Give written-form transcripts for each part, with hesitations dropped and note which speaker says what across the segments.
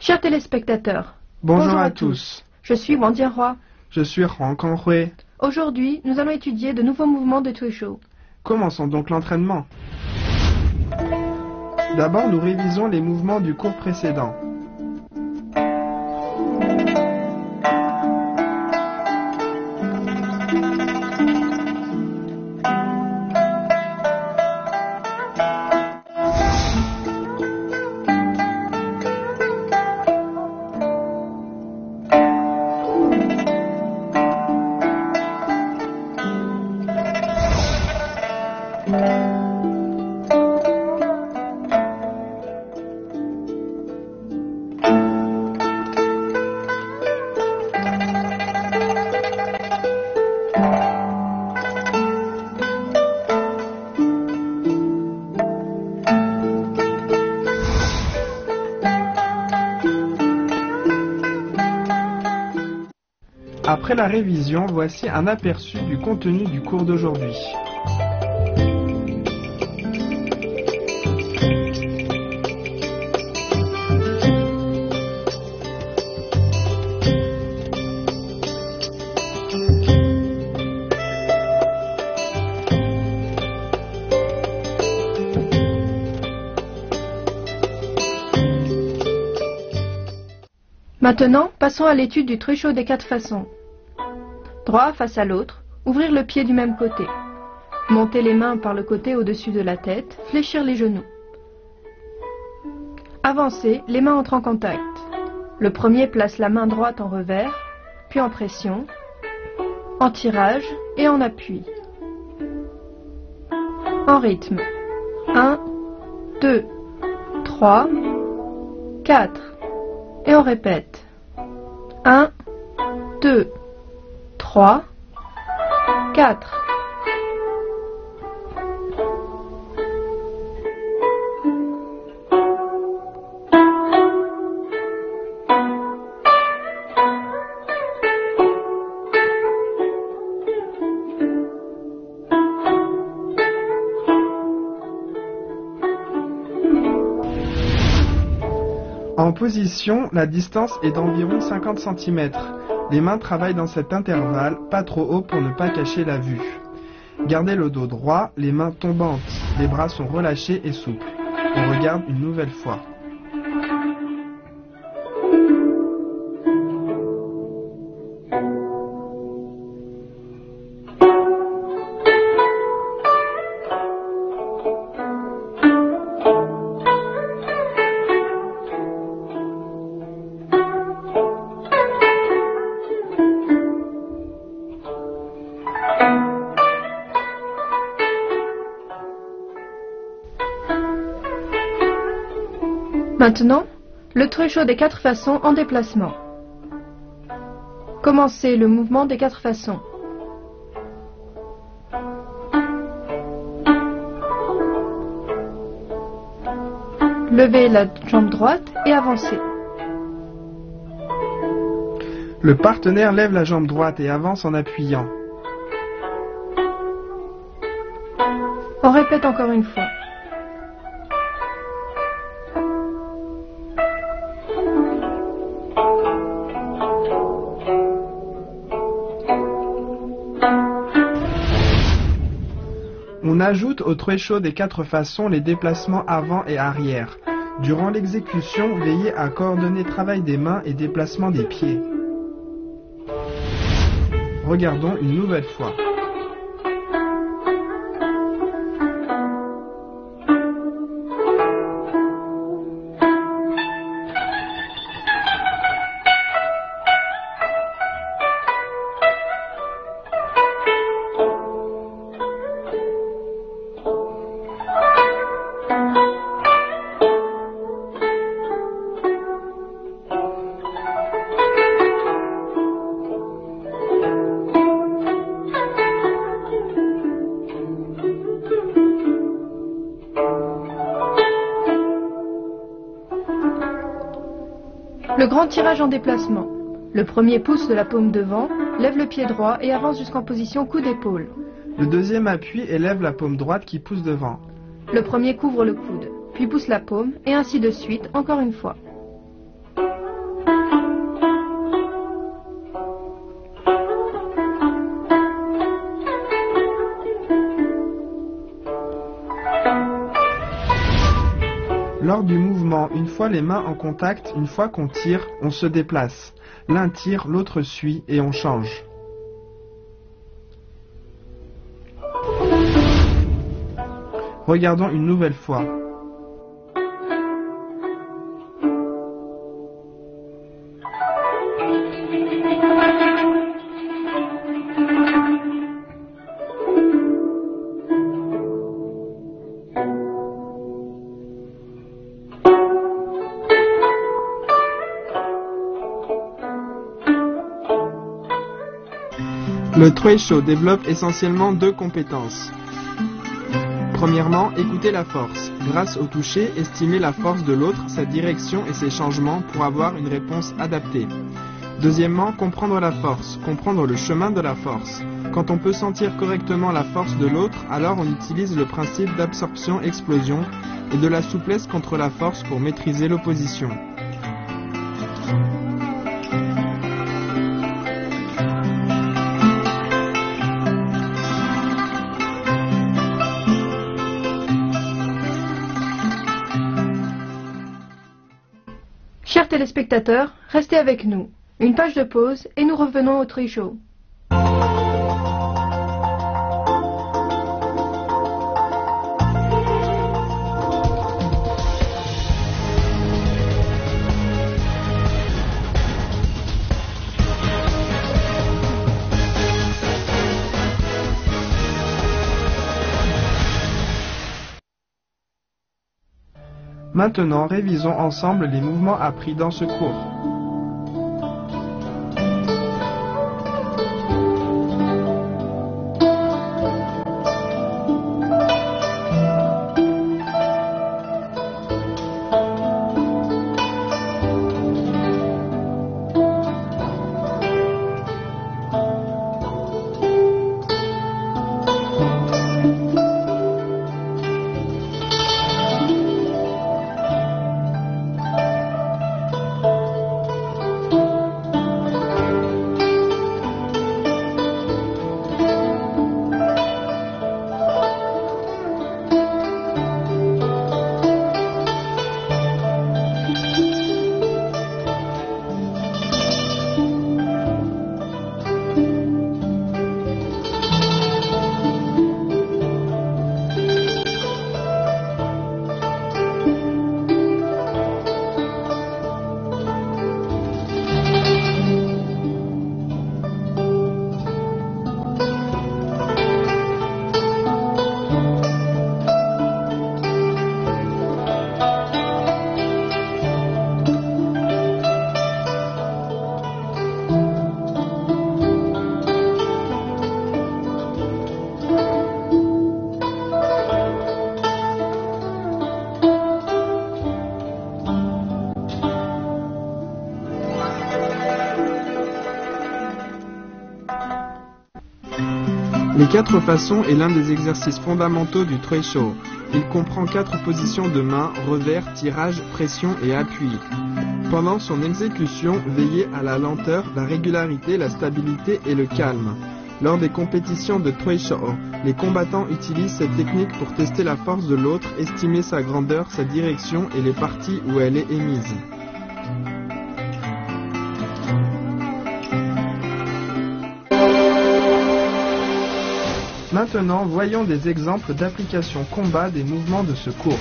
Speaker 1: Chers téléspectateurs,
Speaker 2: Bonjour à tous.
Speaker 1: Je suis Wang Jianhua.
Speaker 2: Je suis Huang Kanghui.
Speaker 1: Aujourd'hui, nous allons étudier de nouveaux mouvements de Tuishu.
Speaker 2: Commençons donc l'entraînement. D'abord, nous révisons les mouvements du cours précédent. Après la révision, voici un aperçu du contenu du cours d'aujourd'hui.
Speaker 1: Maintenant, passons à l'étude du Tuishu des 4 façons. Droit face à l'autre, ouvrir le pied du même côté. Monter les mains par le côté au-dessus de la tête, fléchir les genoux. Avancer, les mains entrent en contact. Le premier place la main droite en revers, puis en pression, en tirage et en appui. En rythme. 1, 2, 3, 4. Et on répète. 1, 2, 3, 4.
Speaker 2: En position, la distance est d'environ 50 cm. Les mains travaillent dans cet intervalle, pas trop haut pour ne pas cacher la vue. Gardez le dos droit, les mains tombantes, les bras sont relâchés et souples. On regarde une nouvelle fois.
Speaker 1: Maintenant, le Tuishu des 4 façons en déplacement. Commencez le mouvement des 4 façons. Levez la jambe droite et avancez.
Speaker 2: Le partenaire lève la jambe droite et avance en appuyant.
Speaker 1: On répète encore une fois.
Speaker 2: On ajoute au Tuishu des 4 façons les déplacements avant et arrière. Durant l'exécution, veillez à coordonner travail des mains et déplacement des pieds. Regardons une nouvelle fois.
Speaker 1: Le grand tirage en déplacement. Le premier pousse de la paume devant, lève le pied droit et avance jusqu'en position coude-épaule.
Speaker 2: Le deuxième appuie et lève la paume droite qui pousse devant.
Speaker 1: Le premier couvre le coude, puis pousse la paume, et ainsi de suite, encore une fois.
Speaker 2: Lors du mouvement, une fois les mains en contact, une fois qu'on tire, on se déplace. L'un tire, l'autre suit et on change. Regardons une nouvelle fois. Le Treisho développe essentiellement deux compétences. Premièrement, écouter la force. Grâce au toucher, estimer la force de l'autre, sa direction et ses changements pour avoir une réponse adaptée. Deuxièmement, comprendre la force, comprendre le chemin de la force. Quand on peut sentir correctement la force de l'autre, alors on utilise le principe d'absorption-explosion et de la souplesse contre la force pour maîtriser l'opposition.
Speaker 1: Chers téléspectateurs, restez avec nous. Une page de pause et nous revenons au Treisho.
Speaker 2: Maintenant, révisons ensemble les mouvements appris dans ce cours. Les quatre façons est l'un des exercices fondamentaux du Treisho. Il comprend 4 positions de main, revers, tirage, pression et appui. Pendant son exécution, veillez à la lenteur, la régularité, la stabilité et le calme. Lors des compétitions de Treisho, les combattants utilisent cette technique pour tester la force de l'autre, estimer sa grandeur, sa direction et les parties où elle est émise. Maintenant, voyons des exemples d'application combat des mouvements de ce cours.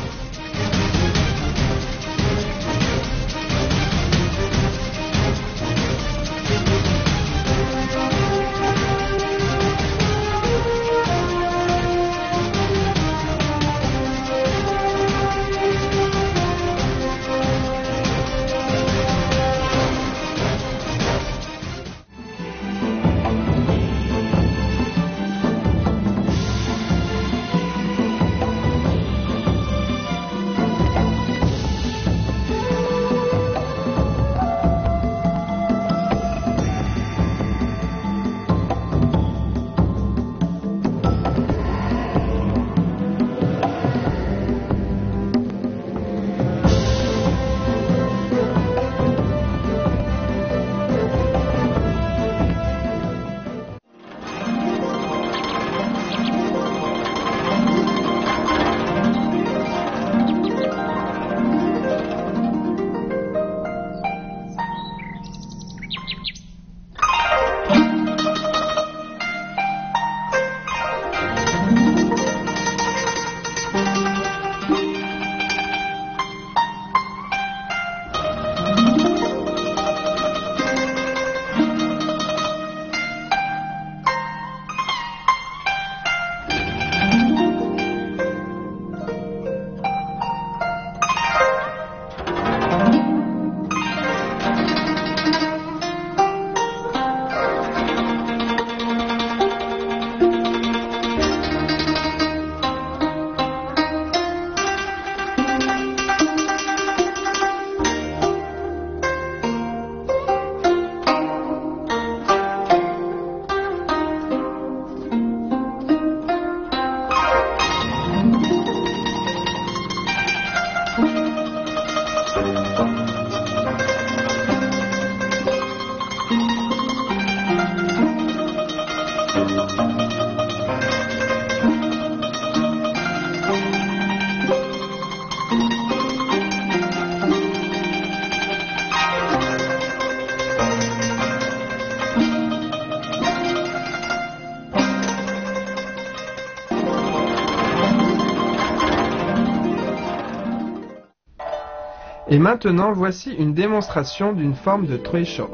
Speaker 2: Et maintenant, voici une démonstration d'une forme de trecho.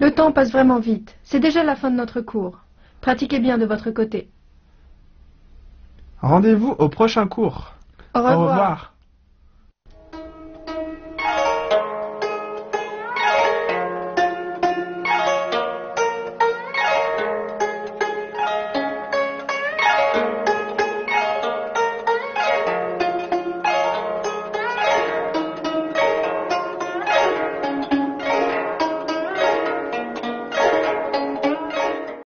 Speaker 1: Le temps passe vraiment vite. C'est déjà la fin de notre cours. Pratiquez bien de votre côté.
Speaker 2: Rendez-vous au prochain cours.
Speaker 1: Au revoir.